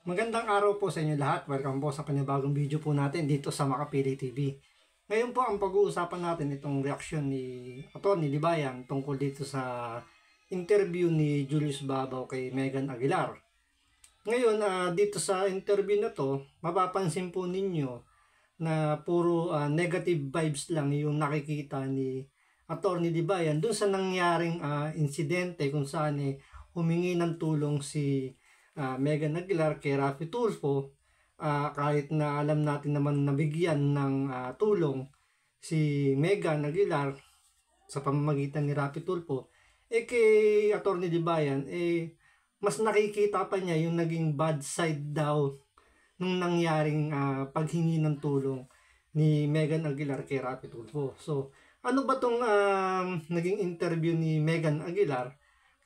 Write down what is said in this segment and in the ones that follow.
Magandang araw po sa inyo lahat. Welcome po sa panibagong video po natin dito sa Makapili TV. Ngayon po ang pag-uusapan natin itong reaksyon ni Atty. Libayan tungkol dito sa interview ni Julius Babaw kay Megan Aguilar. Ngayon, dito sa interview na to, mapapansin po ninyo na puro negative vibes lang yung nakikita ni Atty. Libayan dun sa nangyaring insidente kung saan humingi ng tulong si Megan Aguilar kay Raffy Tulfo, kahit na alam natin naman nabigyan ng tulong si Megan Aguilar sa pamamagitan ni Raffy Tulfo, kay Atty. Libayan, mas nakikita pa niya yung naging bad side daw nung nangyaring paghingi ng tulong ni Megan Aguilar kay Raffy Tulfo. So, ano ba tong naging interview ni Megan Aguilar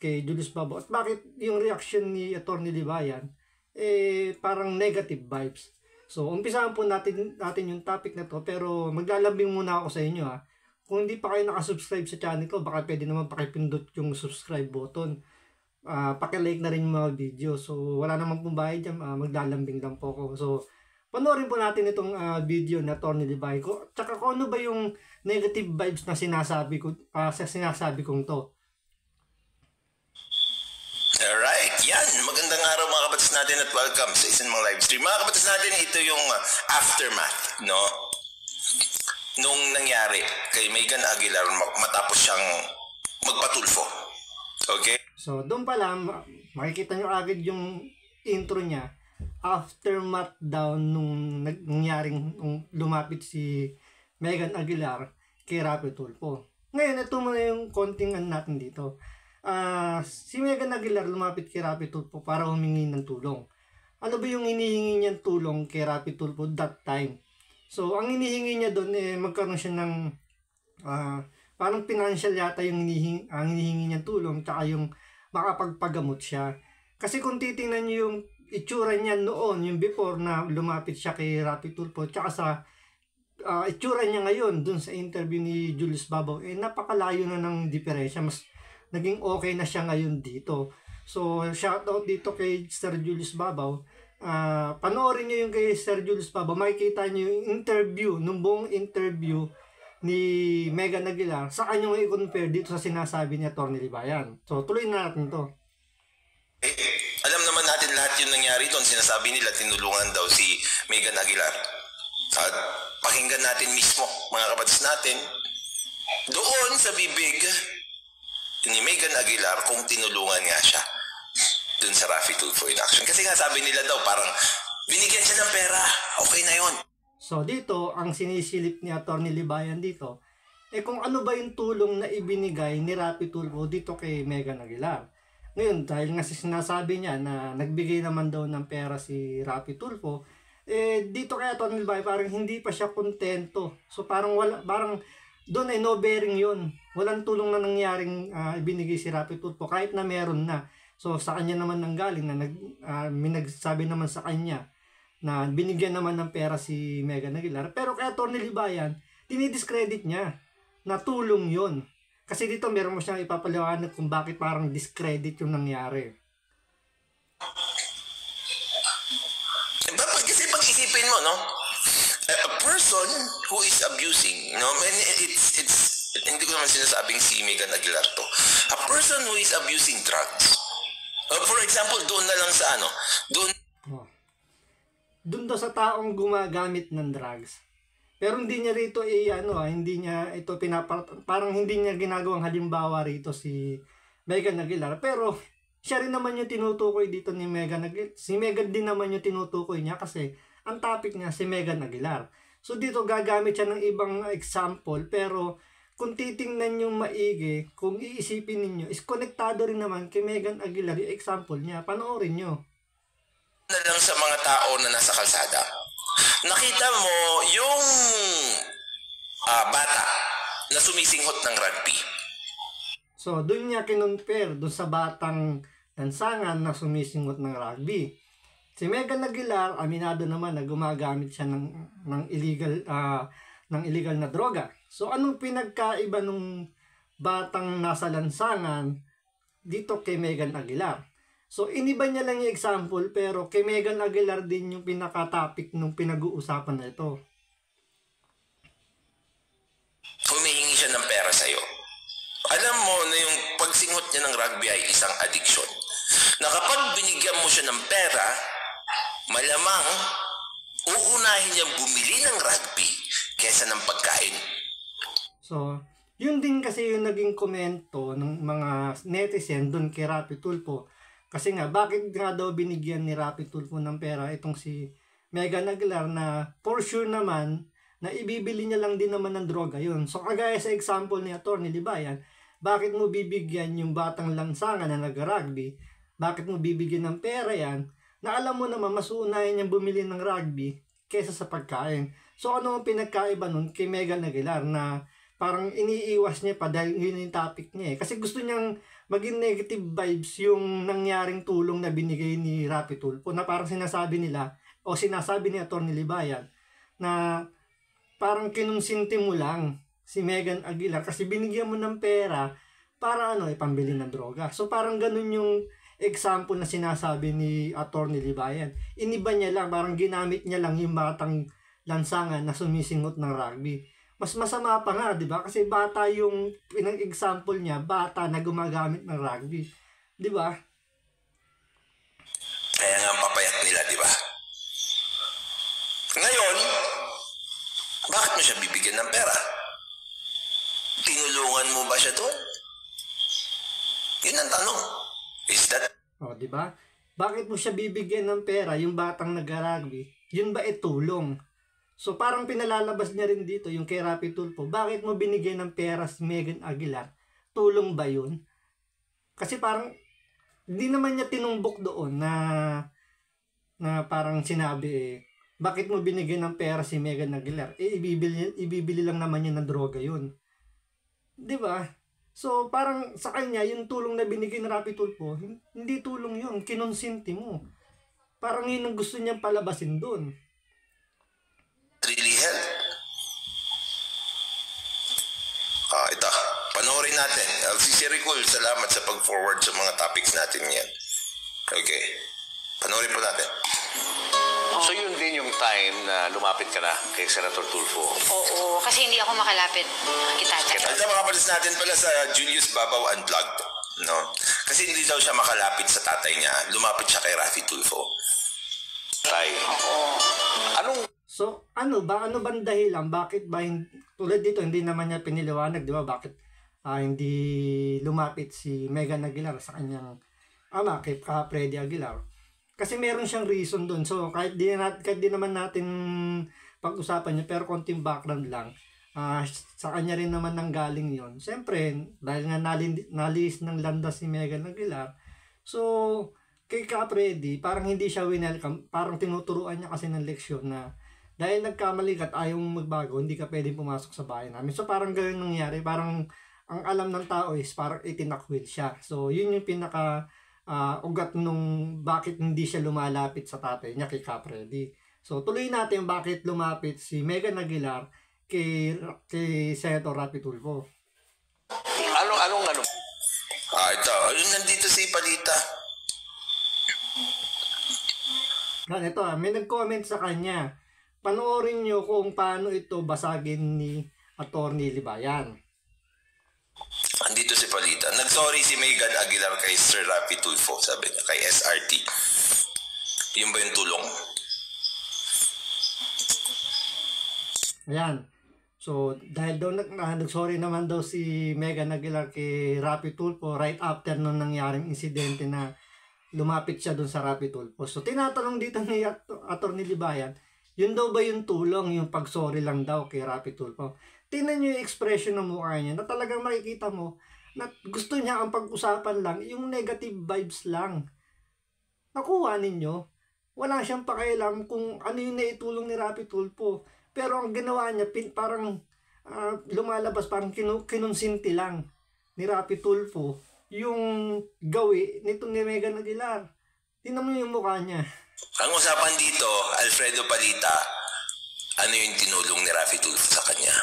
kay Julius Babaw at bakit yung reaction ni Atty. Libayan parang negative vibes? So, umpisahan po natin yung topic na to, pero maglalambing muna ako sa inyo ha. Kung hindi pa kayo nakasubscribe sa channel ko, baka pwede naman pakipindot yung subscribe button. Paki-like na rin yung mga video. So, wala namang pong bayad dyan, maglalambing lang po ako. So, panoorin po natin itong video na Atty. Libayan ko. Tsaka kung ano ba yung negative vibes na sinasabi kong to. Alright, yan. Magandang araw mga kabatas natin at welcome sa isang mga live stream. Mga kabatas natin, ito yung aftermath, no? Nung nangyari kay Megan Aguilar matapos siyang magpatulfo. Okay? So, doon pa lang, makikita nyo agad yung intro niya. Aftermath daw nung nangyaring lumapit si Megan Aguilar kay Raffy Tulfo. Ngayon, ito muna yung konting natin dito. Si Megan Aguilar lumapit kay Raffy Tulfo para humingi ng tulong. Ano ba yung hinihingi niyang tulong kay Raffy Tulfo that time? So, ang hinihingi niya doon, magkaroon siya ng parang financial yata yung hinihingi niyang tulong, tsaka yung makapagpagamot siya. Kasi kung titingnan niyo yung itsura niya noon, yung before na lumapit siya kay Raffy Tulfo, tsaka sa itsura niya ngayon dun sa interview ni Julius Babaw, napakalayo na ng diferensya. Mas naging okay na siya ngayon dito. So, shoutout dito kay Sir Julius Babaw. Panoorin niyo yung kay Sir Julius Babaw. Makikita niyo yung interview, nung buong interview ni Megan Aguilar sa kanyang i-compare dito sa sinasabi ni Atty. Libayan. So, tuloy na natin to. Alam naman natin lahat yung nangyari doon. Sinasabi nila tinulungan daw si Megan Aguilar. At pakinggan natin mismo, mga kabatas natin, doon sa bibig ni Megan Aguilar kung tinulungan nga siya dun sa Raffy Tulfo in action. Kasi nga sabi nila daw parang binigyan siya ng pera, okay na yun. So dito, ang sinisilip ni Atty. Libayan dito, kung ano ba yung tulong na ibinigay ni Raffy Tulfo dito kay Megan Aguilar. Ngayon, dahil nga sinasabi niya na nagbigay naman daw ng pera si Raffy Tulfo, dito kay Atty. Libayan parang hindi pa siya kontento. So parang doon ay no bearing yun. Walang tulong na nangyaring ibinigay si Raffy Tulfo kahit na meron na. So sa kanya naman nanggaling na nagsabi naman sa kanya na binigyan naman ng pera si Megan Aguilar. Pero kay Atty. Libayan, dinidiscredit niya na tulong yun. Kasi dito meron mo siyang ipapaliwanag kung bakit parang discredit yung nangyari. Kasi pag-isipin mo, no? A person who is abusing, no? It's hindi ko naman sinasabing si Megan Aguilar to. A person who is abusing drugs. For example, doon na lang sa doon daw sa taong gumagamit ng drugs. Pero hindi niya rito hindi niya ito parang hindi niya ginagawang halimbawa rito si Megan Aguilar. Pero siya rin naman yung tinutukoy dito ni Megan Aguilar. Si Megan din naman yung tinutukoy niya kasi ang topic niya si Megan Aguilar. So dito gagamit siya ng ibang example, pero kung titingnan yung maigi, kung iisipin ninyo, is konektado rin naman kay Megan Aguilar yung example niya. Panoorin nyo. Na lang sa mga tao na nasa kalsada. Nakita mo yung bata na sumisinghot ng rugby. So doon niya kinonpare doon sa batang lansangan na sumisinghot ng rugby. Si Megan Aguilar, aminado naman na gumagamit siya ng illegal na droga. So anong pinagkaiba nung batang nasa lansangan dito kay Megan Aguilar? So, iniba niya lang yung example, pero kay Megan Aguilar din yung pinaka-topic nung pinag-uusapan na ito. Humihingi siya ng pera sa'yo. Alam mo na yung pagsingot niya ng rugby ay isang addiction. Na kapag binigyan mo siya ng pera, malamang uunahin niyang bumili ng rugby kesa ng pagkain. So, yun din kasi yung naging komento ng mga netizen doon kay Rapi Tulfo. Kasi nga, bakit nga daw binigyan ni Rapi Tulfo ng pera itong si Megan Aguilar na for sure naman na ibibili niya lang din naman ng droga yun. So, kagaya sa example ni Atty. Libayan, bakit mo bibigyan yung batang lansangan na nag-rugby? Bakit mo bibigyan ng pera yan? Na alam mo naman, mas uunahin niyang bumili ng rugby kaysa sa pagkain. So, ano ang pinagkaiba nun kay Megan Aguilar na parang iniiwas niya pa dahil yun yung topic niya eh. Kasi gusto niyang maging negative vibes yung nangyaring tulong na binigay ni Rapi Tulfo na parang sinasabi nila o sinasabi ni Atty. Libayan na parang kinonsinti mo lang si Megan Aguilar kasi binigyan mo ng pera para pambili ng droga. So parang ganun yung example na sinasabi ni Atty. Libayan. Iniba niya lang, parang ginamit niya lang yung batang lansangan na sumisingot ng rugby. Mas masama pa nga, di ba? Kasi bata yung pinag-example niya, bata na gumagamit ng rugby. Di ba? Kaya nga ang papayat nila, di ba? Ngayon, bakit mo siya bibigyan ng pera? Tinulungan mo ba siya doon? Yun ang tanong. Is that... O, di ba? Bakit mo siya bibigyan ng pera, yung batang nag-rugby? Yun ba tulong? So parang pinalalabas niya rin dito yung kay Rapi Tulfo. Bakit mo binigyan ng pera si Megan Aguilar? Tulong ba yun? Kasi parang hindi naman niya tinumbok doon na parang sinabi bakit mo binigyan ng pera si Megan Aguilar? Ibibili lang naman niya ng droga yun. Di ba? So parang sa kanya yung tulong na binigay ni Rapi Tulfo, hindi tulong yun. Kinonsinti mo. Parang yun ang gusto niyang palabasin doon. Really help? Ito. Panoorin natin. Si Ricol, salamat sa pag-forward sa mga topics natin yan. Okay. Panoorin po natin. So yun din yung time na lumapit ka na kay Senator Tulfo. Oo, kasi hindi ako makalapit. Kita-chat. At mga kapalis natin pala sa Julius Babaw Unplugged. No? Kasi hindi daw siya makalapit sa tatay niya. Lumapit siya kay Rafi Tulfo. Tay. Oo. Anong So, ano bang dahilan? Bakit ba, tulad dito, hindi naman niya piniliwanag, di ba? Bakit hindi lumapit si Megan Aguilar sa kanyang ama, kay Freddy Aguilar? Kasi meron siyang reason doon. So, kahit di naman natin pag-usapan niya, pero konting background lang. Sa kanya rin naman nanggaling yon. Siyempre, dahil nga nalis ng landas si Megan Aguilar, so, kay Freddy, parang hindi siya winelcome. Parang tinuturuan niya kasi ng leksyon na dahil nagkamali ka at ayaw mong magbago, hindi ka pwedeng pumasok sa bahay namin. So parang gano'n nangyari. Parang ang alam ng tao is parang itinakwil siya. So yun yung pinaka ugat nung bakit hindi siya lumalapit sa tatay niya kay Freddy. So tuloy natin bakit lumapit si Megan Aguilar kay Senator Rapi Tulfo. Anong Ito. Ayun, nandito si Palita. Ganito may nag-comment sa kanya. Panoorin nyo kung paano ito basagin ni Atty. Libayan. Andito si Palita. Nag-sorry si Megan Aguilar kay Sir Rapi Tulfo, sabi niya, kay SRT. Yun ba yung tulong? Ayan. So, dahil daw nag-sorry naman daw si Megan Aguilar kay Rapi Tulfo right after nung nangyaring insidente na lumapit siya dun sa Rapi Tulfo. So, tinatanong dito ni Atty. Libayan, yun daw ba yung tulong, yung pag-sorry lang daw kay Rapi Tulfo? Tingnan nyo yung expression ng mukha niya na talagang makikita mo na gusto niya ang pag-usapan lang, yung negative vibes lang. Nakuha ninyo? Wala siyang pakialam kung ano yung naitulong ni Rapi Tulfo. Pero ang ginawa niya, parang lumalabas, parang kinonsinti lang ni Rapi Tulfo yung gawi nito ni Megan Aguilar. Tingnan mo yung mukha niya. Ang usapan dito, Alfredo Palita, ano yung tinulong ni Rafi Tulfo sa kanya?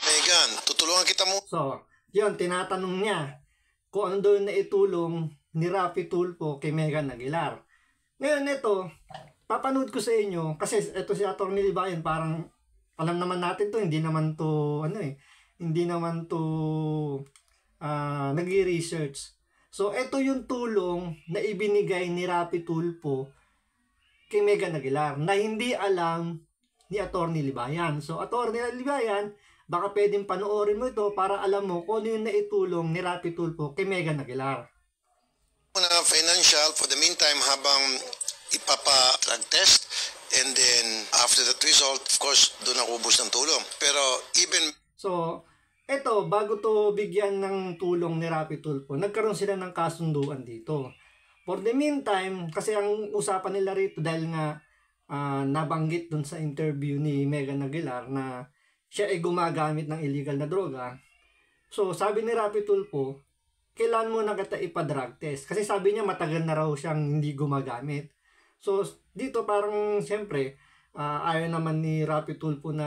Megan, tutulungan kita mo. So, yun, tinatanong niya kung ano daw na itulong ni Rapi Tulfo kay Megan Aguilar. Ngayon ito, papanood ko sa inyo kasi ito si Atty. Libayan, parang alam naman natin to, hindi naman to nag-research. So ito yung tulong na ibinigay ni Rapi Tulfo kay Megan Aguilar na hindi alam ni Atty. Libayan. So Atty. Libayan, baka pwedeng panoorin mo ito para alam mo kung ano yung naitulong ni Rapi Tulfo kay Megan Aguilar. Financial for the meantime habang ipapa-drug test, and then after that result, of course, doon ako ubos ng tulong. Pero even... So, eto, bago to bigyan ng tulong ni Rapi Tulfo, nagkaroon sila ng kasunduan dito. For the meantime, kasi ang usapan nila rito dahil nga nabanggit dun sa interview ni Megan Aguilar na siya ay gumagamit ng illegal na droga. So, sabi ni Rapi Tulfo, kailan mo na kita ipa-drug test? Kasi sabi niya matagal na raw siyang hindi gumagamit. So, dito parang siyempre, ayaw naman ni Rapi Tulfo na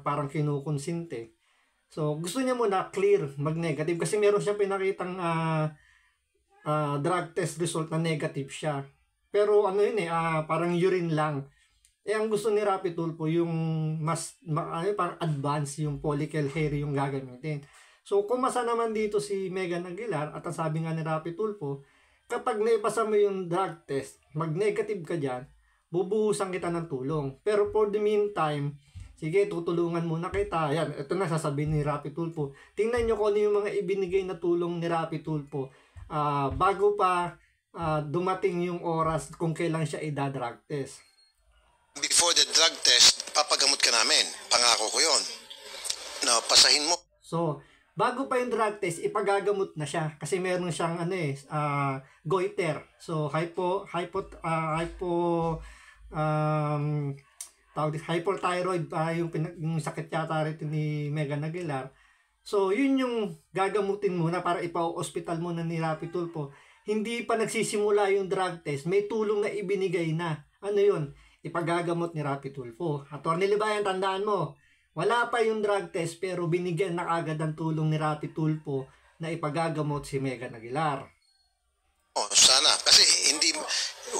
parang kinukonsinte. So, gusto niya muna clear, mag-negative. Kasi meron siya pinakitang drug test result na negative siya. Pero ano yun parang urine lang. Ang gusto ni Rapi Tulfo yung parang advance, yung follicle hair yung gagamitin. So, kumasa naman dito si Megan Aguilar at ang sabi nga ni Rapi Tulfo, kapag naipasa mo yung drug test, mag-negative ka dyan, bubuhusan kita ng tulong. Pero for the meantime, sige, tutulungan muna kita. Yan, ito na sasabihin ni Rapi Tulfo. Tingnan nyo kung ano yung mga ibinigay na tulong ni Rapi Tulfo bago pa dumating yung oras kung kailan siya i-drug test. Before the drug test, papagamot ka namin. Pangako ko yon. No, pasahin mo. So, bago pa yung drug test, ipagagamot na siya kasi meron siyang goiter. So hypothyroid yung sakit yata rito ni Megan Aguilar. So yun yung gagamutin muna para ipa-hospital muna ni Rapi Tulfo. Hindi pa nagsisimula yung drug test, may tulong na ibinigay na. Ano yun? Ipagagamot ni Rapi Tulfo. Atty. Libayan, tandaan mo, wala pa yung drug test pero binigyan na agad ang tulong ni Rapi Tulfo na ipagagamot si Megan Aguilar. Oh, sana. Kasi hindi,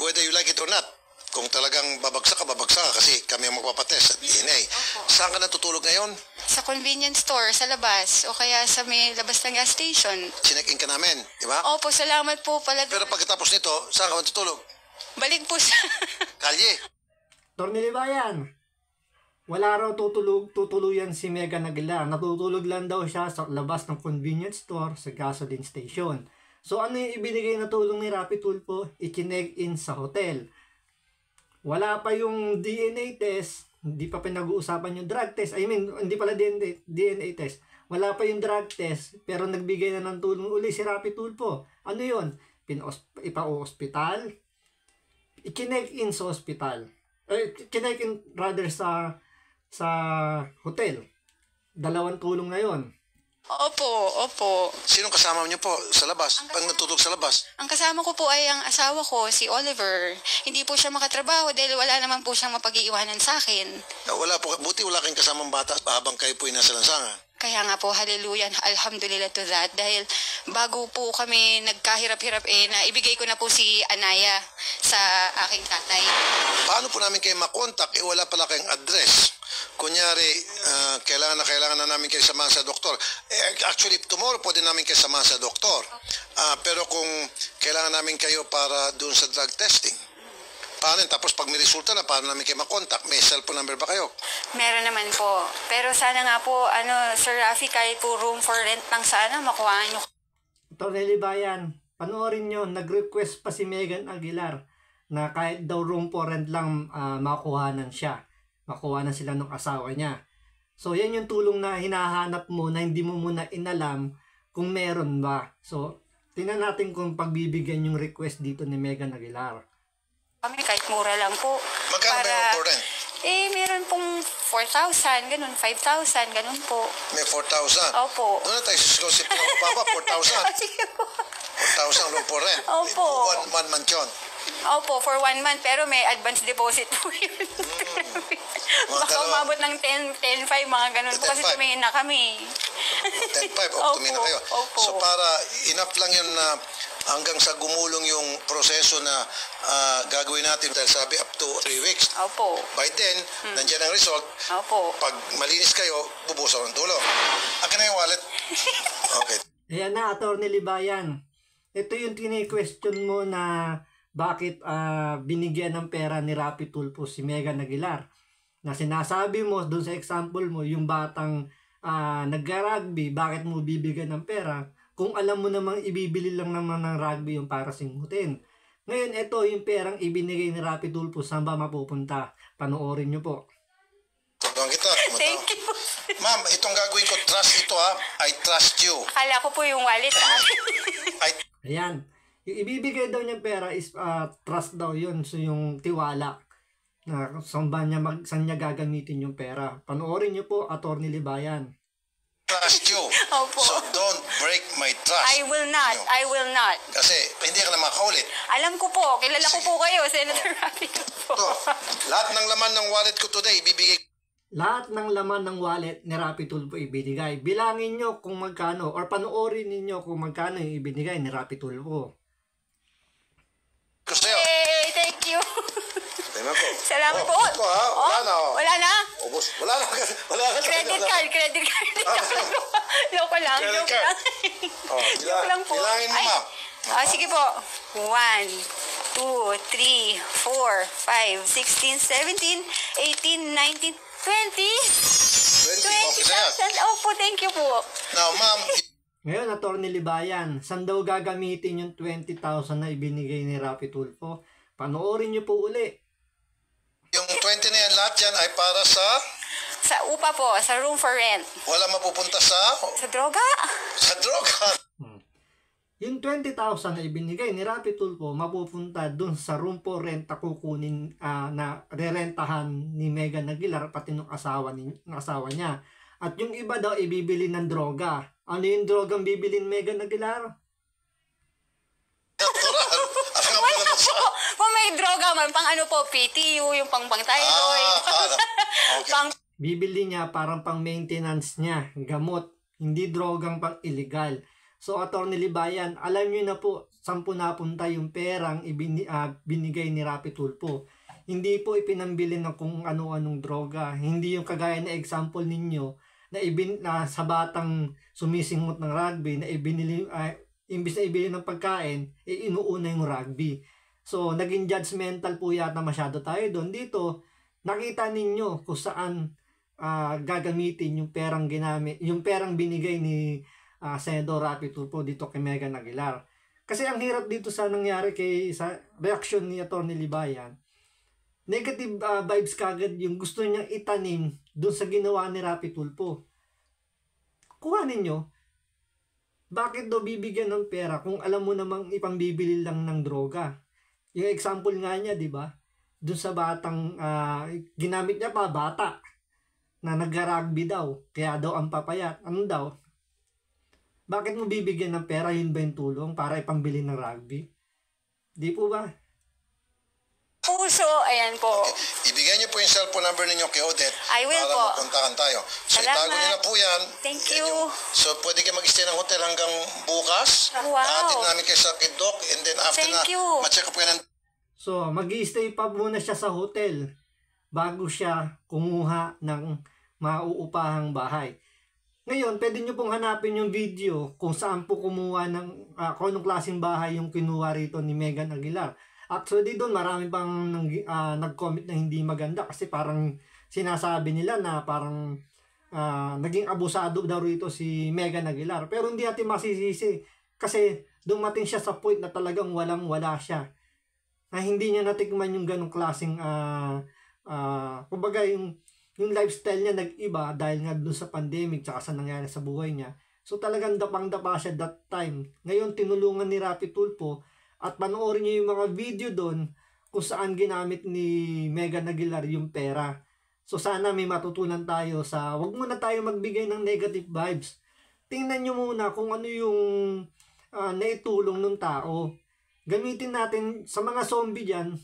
whether you like it or not, kung talagang babagsak ka kasi kami ang magpapatest at DNA. Saan ka natutulog ngayon? Sa convenience store, sa labas, o kaya sa may labas ng gas station. Sinek-in ka namin, di ba? Opo, salamat po pala. Pero pagkatapos nito, saan ka matutulog? Balik po sa... Kalye. Atty. Libayan, wala raw tutuluyan si Megan Aguilar. Natutulog lang daw siya sa labas ng convenience store sa gasoline station. So ano yung ibinigay na tulong ni Rapi Tulfo? I-check-in sa hotel. Wala pa yung DNA test, hindi pa pinag-uusapan yung drug test. I mean, hindi pala DNA test. Wala pa yung drug test, pero nagbigay na ng tulong uli si Rapi Tulfo. Ano yun? Ipa-hospital? I-check-in sa hospital. Check-in rather sa hotel. Dalawang tulong na yon. Opo. Sinong kasama niyo po sa labas? Pag natutulog sa labas? Ang kasama ko po ay ang asawa ko, si Oliver. Hindi po siya makatrabaho dahil wala naman po siyang mapag-iiwanan sa akin. Wala po. Buti wala kayong kasamang bata habang kayo po nasa lansangan. Kaya nga po, hallelujah, alhamdulillah to that. Dahil bago po kami nagkahirap-hirap na ibigay ko na po si Anaya sa aking tatay. Paano po namin kayo makontak? Wala pala kayong address. Kunyari, kailangan na namin kayo samahan sa doktor. Actually, tomorrow po din namin kayo samahan sa doktor. Pero kung kailangan namin kayo para doon sa drug testing, paano? Tapos pag may resulta na, paano namin kayo makontak? May cellphone number ba kayo? Meron naman po. Pero sana nga po, Sir Rafi, kahit po room for rent lang sana, makuha nyo. Atty. Libayan, panoorin nyo, nag-request pa si Megan Aguilar na kahit daw room for rent lang makuhanan siya. Makuha na sila ng asawa niya. So, yan yung tulong na hinahanap mo na hindi mo muna inalam kung meron ba. So, tingnan natin kung pagbibigyan yung request dito ni Megan Aguilar. Kami kahit mura lang po. Magkano ba yung for rent? Meron pong 4,000, ganun, 5,000, ganun po. May 4,000? Opo. Doon na tayo susunod na baba, 4,000. Sige po. 4,000 room for rent. Opo. One month yun. Opo, for 1 month, pero may advance deposit po yun. Baka umabot ng 10,500, mga ganun po, kasi 10,500. tumingin na kami. 10,500, tumingin na kayo. Opo. So para enough lang yun na hanggang sa gumulong yung proseso na gagawin natin dahil sabi up to 3 weeks. Opo. By then, nandiyan ang result. Opo. Pag malinis kayo, bubusan ng tulong. Akin na yung wallet. Okay. Ayan na, Atty. Libayan. Ito yung tini-question mo na bakit binigyan ng pera ni Rapi Tulfo si Megan Aguilar. Na sinasabi mo, dun sa example mo, yung batang nag-rugby, bakit mo bibigyan ng pera kung alam mo namang ibibili lang naman ng rugby yung para singutin. Ngayon, ito yung perang ibinigay ni Rapi Tulfo, saan ba mapupunta? Panoorin nyo po. Tulungan kita. Thank you. Ma'am, itong gagawin ko, trust ito ha. I trust you. Akala ko po yung wallet. Ayan. Yung ibibigay daw niyang pera is trust daw yun. So yung tiwala na saan niya gagamitin yung pera. Panoorin niyo po, Atty. Libayan. Trust you. Opo. So don't break my trust. I will not. I will not. Kasi hindi ka na makaulit. Alam ko po. Kilala ko po kayo, Senator Rapi Tulfo. So, lahat ng laman ng wallet ko today, ibibigay Lahat ng laman ng wallet ni Rapi Tulfo ibinigay. Bilangin nyo kung magkano or panoorin ninyo kung magkano yung ibinigay ni Rapi Tulfo. ko sa'yo. Hey, thank you. Tingnan ko. Salamat po. Ito ha, wala na. Wala na? Ubus. Wala na. Wala na. Credit card. Loko lang. Credit Joke card. lang. Joke lang po. Bilangin mo, Ay. ma'am. Sige po. 1, 2, 3, 4, 5, 16, 17, 18, 19, 20. 20,000. Opo, thank you po. Now, ma'am, Ngayon, Atty. Libayan, saan daw gagamitin yung 20,000 na ibinigay ni Rapi Tulfo? Panoorin nyo po uli. yung 20 na yan, lahat yan ay para sa Sa upa po, sa room for rent. wala mapupunta sa Sa droga? droga. Yung 20,000 na ibinigay ni Rapi Tulfo, mapupunta dun sa room for rent na kukunin na rerentahan ni Megan Aguilar pati ng asawa niya. At yung iba daw ibibili ng droga. Ano yung drogang bibili ni Megan Aguilar? Natural. Ang nga pala mo sa... Kung may droga man, pang ano po, PTU, yung pang thyroid. Okay. Pang Bibili niya parang pang maintenance niya, gamot, hindi drogang pang illegal. So, Atty. Libayan, alam niyo na po saan po napunta yung perang binigay ni Rapi Tulfo. Hindi po ipinambili ng kung ano-anong droga. Hindi yung kagaya na example ninyo na sa batang sumisingot ng rugby na imbis na ibili ng pagkain, inuuna yung rugby. So, naging judgmental po yata masyado tayo doon. Dito, nakita ninyo kung saan gagamitin yung perang binigay ni Senador Rapi Tulfo dito kay Megan Aguilar. Kasi ang hirap dito sa nangyari sa reaction ni Atty. Libayan, negative vibes kagad yung gusto niyang itanim doon sa ginawa ni Rapi Tulfo. Kuhanin nyo, bakit daw bibigyan ng pera kung alam mo namang ipambibili lang ng droga? Yung example nga niya, di ba? Doon sa batang, ginamit niya pa, bata, na nag-rugby daw, kaya daw ang papayat. Ano daw? Bakit mo bibigyan ng pera? Yun ba yung tulong para ipambili ng rugby? Di po ba? puso, ayan po. Ibigay niyo po yung cellphone number ninyo kay Odette I will para po. mapuntahan tayo. So Salamat. itago niyo na po yan. Thank Yan you. So pwede kayo mag-stay ng hotel hanggang bukas. Wow. Atin namin kayo sa kidok and then after Thank you. ma-check up kayo ng So, mag-i-stay pa muna siya sa hotel bago siya kumuha ng mauupahang bahay. Ngayon, pwede nyo pong hanapin yung video kung saan po kumuha ng kung anong klaseng bahay yung kinuha rito ni Megan Aguilar. Actually, doon marami pang nag-comment na hindi maganda kasi parang sinasabi nila na parang naging abusado daw rito si Megan Aguilar. Pero hindi natin masisisi kasi dumating siya sa point na talagang walang-wala siya. Na hindi niya natikman yung ganong klaseng kumbaga yung lifestyle niya nag-iba dahil nga doon sa pandemic tsaka sa nangyari sa buhay niya. So talagang dapang-dapa siya that time. Ngayon tinulungan ni Rapi Tulfo at panoorin niyo yung mga video doon kung saan ginamit ni Megan Aguilar yung pera. So sana may matutunan tayo sa wag muna tayo magbigay ng negative vibes. Tingnan niyo muna kung ano yung naitulong ng tao. Gamitin natin sa mga zombie dyan,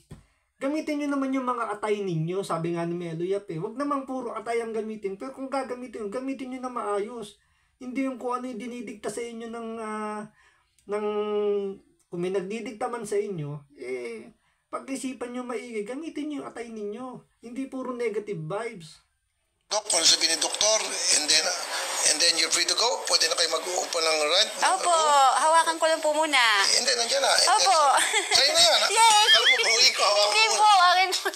gamitin nyo naman yung mga atay ninyo, sabi nga ni Melo Yap Huwag naman puro atay ang gamitin, pero kung gagamitin nyo na maayos. Hindi yung kung ano yung dinidikta sa inyo ng Kung may nagdidikta man sa inyo, pag-isipan nyo maigi, gamitin nyo yung atay ninyo. Hindi puro negative vibes. Dok, kung sabihin ni doktor, and then you're free to go, pwede na kayo mag-uupa ng rent. Opo, hawakan ko lang po muna. Hindi, nandiyan na. Opo. Sa'yo na yan. Yes. Alam mo, buhay ko, hawakan Hindi mo. po, akin po.